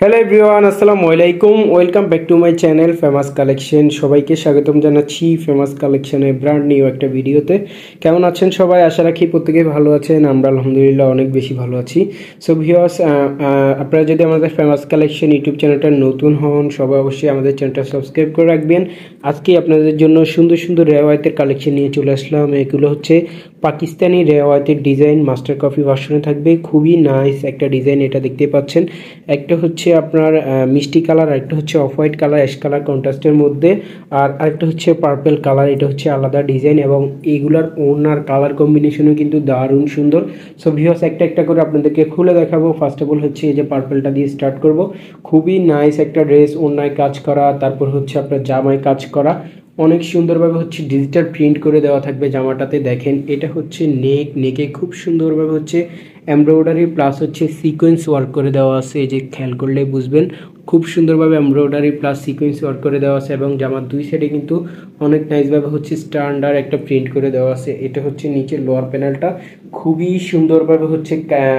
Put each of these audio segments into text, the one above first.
Hello everyone, আসসালামু আলাইকুম। Welcome back to my channel famous collection. সবাইকে স্বাগতম জানাচ্ছি ফেমাস কালেকশনের ব্র্যান্ড নিউ একটা ভিডিওতে। কেমন আছেন সবাই? আশা রাখি প্রত্যেকেই ভালো আছেন। আমরা আলহামদুলিল্লাহ অনেক বেশি ভালো আছি। সো ভিউয়ার্স, আপনারা যদি আমাদের ফেমাস কালেকশন ইউটিউব চ্যানেলটা নতুন হন, সবাই অবশ্যই আমাদের চ্যানেলটা সাবস্ক্রাইব করে রাখবেন। আজকে আপনাদের জন্য সুন্দর সুন্দর রেওয়ায়তের কালেকশন নিয়ে চলে আসলাম। এগুলো হচ্ছে পাকিস্তানি রেওয়ায়তের ডিজাইন, মাস্টার কপি ভার্সনে থাকবে। খুবই নাইস একটা ডিজাইন, এটা দেখতে পাচ্ছেন। একটা হচ্ছে আপনার মিষ্টি কালার, আরেকটা হচ্ছে off white colour, ash colour কন্ট্রাস্টের মধ্যে, আর আরেকটা হচ্ছে পার্পল কালার। এটা হচ্ছে আলাদা ডিজাইন এবং এইগুলার ওড়নার কালার কম্বিনেশনও কিন্তু দারুণ সুন্দর। সো ভিউয়ার্স, একটা একটা করে আপনাদেরকে খুলে দেখাবো। ফার্স্ট অফ অল হচ্ছে এই যে পার্পলটা দিয়ে স্টার্ট করব। খুবই নাইস একটা ড্রেস, ওড়নায় কাজ করা, তারপর হচ্ছে আপনার জামায় কাজ করা, অনেক সুন্দরভাবে হচ্ছে ডিজিটাল প্রিন্ট করে দেওয়া থাকবে জামাটাতে। দেখেন, এটা হচ্ছে নেকে খুব সুন্দরভাবে হচ্ছে এমব্রয়ডারি প্লাস হচ্ছে সিকোয়েন্স ওয়ার্ক করে দেওয়া আছে। এই যে খেয়াল করলে বুঝবেন, খুব সুন্দরভাবে এমব্রয়ডারি প্লাস সিকোয়েন্স ওয়ার্ক করে দেওয়া আছে এবং জামার দুই সাইডে কিন্তু অনেক নাইসভাবে হচ্ছে স্ট্যান্ডার্ড একটা প্রিন্ট করে দেওয়া আছে। এটা হচ্ছে নিচের লোয়ার প্যানেলটা, খুবই সুন্দরভাবে হচ্ছে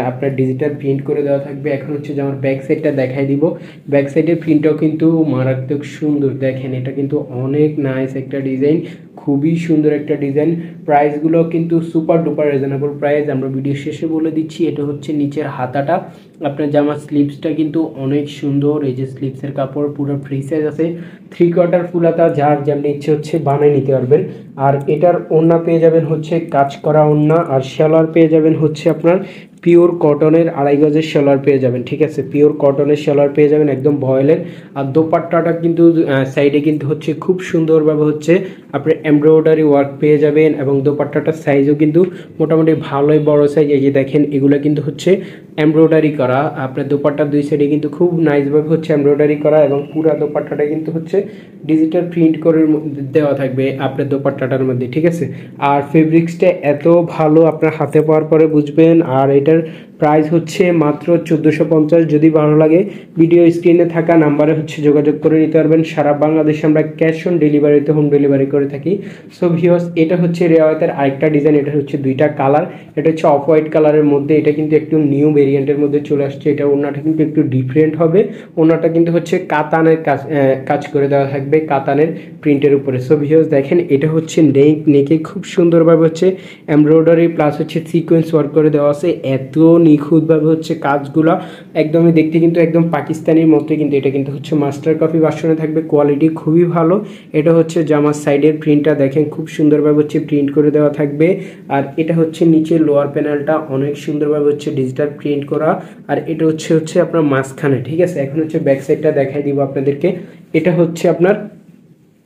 আপনার ডিজিটাল প্রিন্ট করে দেওয়া থাকবে। এখন হচ্ছে জামার ব্যাক সাইডটা দেখাই দিব। ব্যাক সাইডের প্রিন্টটাও কিন্তু মারাত্মক সুন্দর। দেখেন, এটা কিন্তু অনেক নাইস একটা ডিজাইন, খুবই সুন্দর একটা ডিজাইন। প্রাইসগুলো কিন্তু সুপার ডুপার রিজনেবল প্রাইস, আমরা ভিডিও শেষে বলে দিচ্ছি। এটা হচ্ছে নিচের হাতাটা, আপনার জামার স্লিভসটা কিন্তু অনেক সুন্দর। এই যে স্লিভসের কাপড় পুরো ফ্রি সাইজ আছে, 3/4 ফুল হাতা, যার যেমনি ইচ্ছে হচ্ছে বানিয়ে নিতে পারবেন। আর এটার ওড়না পেয়ে যাবেন হচ্ছে কাজ করা ওড়না, আর সালোয়ার পেয়ে যাবেন হচ্ছে আপনার পিওর কটনের 2.5 গজের সালোয়ার পেয়ে যাবেন। ঠিক আছে, পিওর কটনের সালোয়ার পেয়ে যাবেন একদম ভয়েলের। আর দোপাট্টাটা কিন্তু সাইডে কিন্তু হচ্ছে খুব সুন্দরভাবে হচ্ছে আপনি এমব্রয়ডারি ওয়ার্ক পেয়ে যাবেন এবং দোপাট্টাটার সাইজও কিন্তু মোটামুটি ভালোই বড় সাইজ। এই যে দেখেন, এগুলো কিন্তু হচ্ছে এমব্রয়ডারি করা। আপনার দোপাট্টার দুই সাইডে কিন্তু খুব নাইসভাবে হচ্ছে এমব্রয়ডারি করা এবং পুরো দোপাট্টাটা কিন্তু হচ্ছে ডিজিটাল প্রিন্ট করে দেওয়া থাকবে আপনার দোপাট্টাটার মধ্যে। ঠিক আছে, আর ফেব্রিক্সটা এত ভালো, আপনার হাতে পাওয়ার পরে বুঝবেন। আর এটার প্রাইস হচ্ছে মাত্র 1450। যদি ভালো লাগে ভিডিও স্ক্রিনে থাকা নাম্বারে হচ্ছে যোগাযোগ করে নিতে পারবেন। সারা বাংলাদেশে আমরা ক্যাশ অন ডেলিভারিতে হোম ডেলিভারি করে থাকি। সো ভিউয়ার্স, এটা হচ্ছে রেওয়ায়তের আরেকটা ডিজাইন। এটা হচ্ছে দুইটা কালার, এটা হচ্ছে অফ হোয়াইট কালারের মধ্যে। এটা কিন্তু একটু নিউ ভেরিয়েন্টের মধ্যে চলে আসছে। এটা ওড়নাটা কিন্তু একটু ডিফারেন্ট হবে। ওড়নাটা কিন্তু হচ্ছে কাতানের কাজ করে দেওয়া থাকবে, কাতানের প্রিন্টের উপরে। সো ভিউয়ার্স দেখেন, এটা হচ্ছে নেকে খুব সুন্দরভাবে হচ্ছে এমব্রয়ডারি প্লাস হচ্ছে সিকোয়েন্স ওয়ার্ক করে দেওয়া আছে। এত নিখুঁতভাবে হচ্ছে কাজগুলা, একদমই দেখতে কিন্তু একদম পাকিস্তানির মতো। কিন্তু এটা কিন্তু হচ্ছে মাস্টার কপি ভার্সনে থাকবে, কোয়ালিটি খুবই ভালো। এটা হচ্ছে জামার সাইডের প্রিন্টটা, দেখেন খুব সুন্দরভাবে হচ্ছে প্রিন্ট করে দেওয়া থাকবে। আর এটা হচ্ছে নিচের লোয়ার প্যানেলটা, অনেক সুন্দরভাবে হচ্ছে ডিজিটাল প্রিন্ট করা। আর এটা হচ্ছে আপনার মাঝখানে। ঠিক আছে, এখন হচ্ছে ব্যাক সাইডটা দেখাই দিব আপনাদেরকে। এটা হচ্ছে আপনার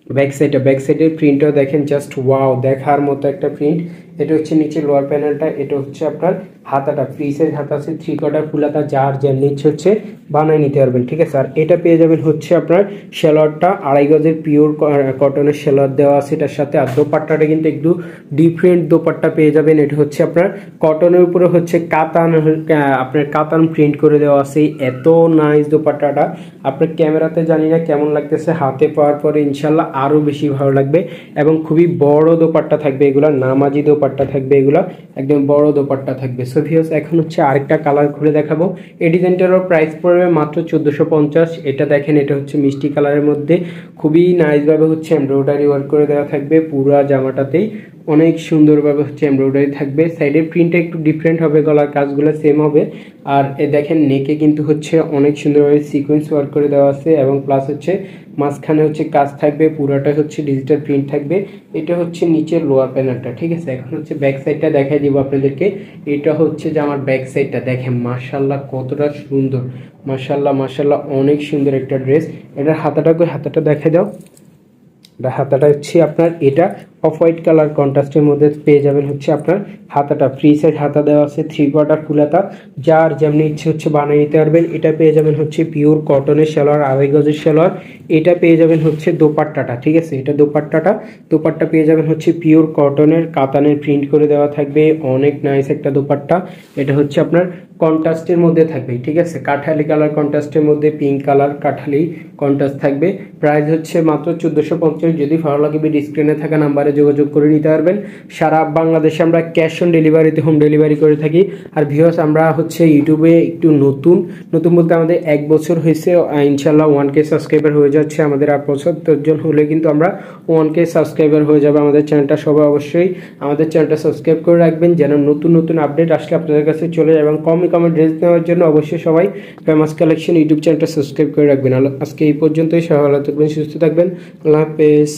ব্যাক সাইডের প্রিন্টটাও দেখেন, জাস্ট ওয়াও, দেখার মতো একটা প্রিন্ট। এটা হচ্ছে নিচে লোয়ার প্যানেলটা। এটা হচ্ছে আপনার হাতাটা, ফ্রি সাইজ হাতা আছে, 3/4 ফুল হাতা, যার যেমনি ইচ্ছে হচ্ছে বানায় নিতে পারবেন। ঠিক আছে, আর এটা পেয়ে যাবেন হচ্ছে আপনার সালোয়ারটা 2.5 গজের পিওর কটনের সালোয়ার দেওয়া আছে এটার সাথে। আর দোপাট্টাটা কিন্তু একটু ডিফারেন্ট দোপাট্টা পেয়ে যাবেন। এটা হচ্ছে আপনার কটনের উপরে হচ্ছে আপনার কাতান প্রিন্ট করে দেওয়া আছে। এত নাইস দোপাট্টাটা, আপনার ক্যামেরাতে জানি না কেমন লাগতেছে, হাতে পাওয়ার পরে ইনশাল্লাহ আরও বেশি ভালো লাগবে। এবং খুবই বড় দোপাট্টা থাকবে, এগুলা নামাজি দোপাট্টা থাকবে, এগুলা একদম বড় দোপাট্টা থাকবে। সো ভিউয়ার্স, এখন হচ্ছে আরেকটা কালার খুলে দেখাবো। এই ডিজাইনটারও প্রাইস পড়বে মাত্র 1450। এটা দেখেন, এটা হচ্ছে মিষ্টি কালারের মধ্যে, খুবই নাইসভাবে হচ্ছে এমব্রয়ডারি ওয়ার্ক করে দেওয়া থাকবে পুরা জামাটাতেই। অনেক সুন্দরভাবে হচ্ছে এমব্রয়ডারি থাকবে। সাইডের প্রিন্টটা একটু ডিফারেন্ট হবে, গলার কাজগুলো সেম হবে। আর এ দেখেন, নেকে কিন্তু হচ্ছে অনেক সুন্দরভাবে সিকোয়েন্স ওয়ার্ক করে দেওয়া আছে এবং প্লাস হচ্ছে মাঝখানে হচ্ছে কাজ থাকবে, পুরোটা হচ্ছে ডিজিটাল প্রিন্ট থাকবে। এটা হচ্ছে নিচের লোয়ার প্যানেলটা। ঠিক আছে, এখন হচ্ছে ব্যাক সাইডটা দেখাই দিব আপনাদেরকে। এটা হচ্ছে যে আমার ব্যাক সাইডটা, দেখেন মাশাল্লাহ কতটা সুন্দর, মাশাল্লাহ অনেক সুন্দর একটা ড্রেস। এটার হাতাটা দেখাই দাও। হাতাটা হচ্ছে আপনার এটা অফ হোয়াইট কালার কন্ট্রাস্টের মধ্যে পেয়ে যাবেন হচ্ছে আপনার হাতাটা, ফ্রি সাইজ হাতা দেওয়া আছে, 3/4 ফুল হাতা, যার যেমনি ইচ্ছে হচ্ছে বানিয়ে নিতে পারবেন। এটা পেয়ে যাবেন হচ্ছে পিওর কটনের সালোয়ার, 2.5 গজের সালোয়ার। এটা পেয়ে যাবেন হচ্ছে দোপাট্টাটা। ঠিক আছে, এটা দোপাট্টা পেয়ে যাবেন হচ্ছে পিওর কটনের কাতানের প্রিন্ট করে দেওয়া থাকবে, অনেক নাইস একটা দোপাট্টা। এটা হচ্ছে আপনার কন্ট্রাস্টের মধ্যে থাকবে, ঠিক আছে, কাঠালি কালার কন্ট্রাস্টের মধ্যে পিঙ্ক কালার কাঠালি কন্ট্রাস্ট থাকবে। প্রাইস হচ্ছে মাত্র 1450। যদি ভালো লাগে ভিডিও স্ক্রিনে থাকা নাম্বারে যোগাযোগ করে নিতে পারবেন। সারা বাংলাদেশে আমরা ক্যাশ অন ডেলিভারিতে হোম ডেলিভারি করে থাকি। আর ভিউয়ার্স, আমরা হচ্ছে ইউটিউবে একটু নতুন বলতে আমাদের 1 বছর হয়েছে, ইনশাল্লাহ 1K সাবস্ক্রাইবার হয়ে যাচ্ছে। আমাদের 8 বছর জন হলে কিন্তু আমরা 1K সাবস্ক্রাইবার হয়ে যাবে আমাদের চ্যানেলটা। সবাই অবশ্যই আমাদের চ্যানেলটা সাবস্ক্রাইব করে রাখবেন যেন নতুন আপডেট আসলে আপনাদের কাছে চলে যায়। এবং কমে ড্রেস নেওয়ার জন্য অবশ্যই সবাই ফেমাস কালেকশন ইউটিউব চ্যানেলটা সাবস্ক্রাইব করে রাখবেন। আজকে এই পর্যন্তই। সবাই ভালো থাকবেন, সুস্থ থাকবেন। আল্লাহ হাফেজ।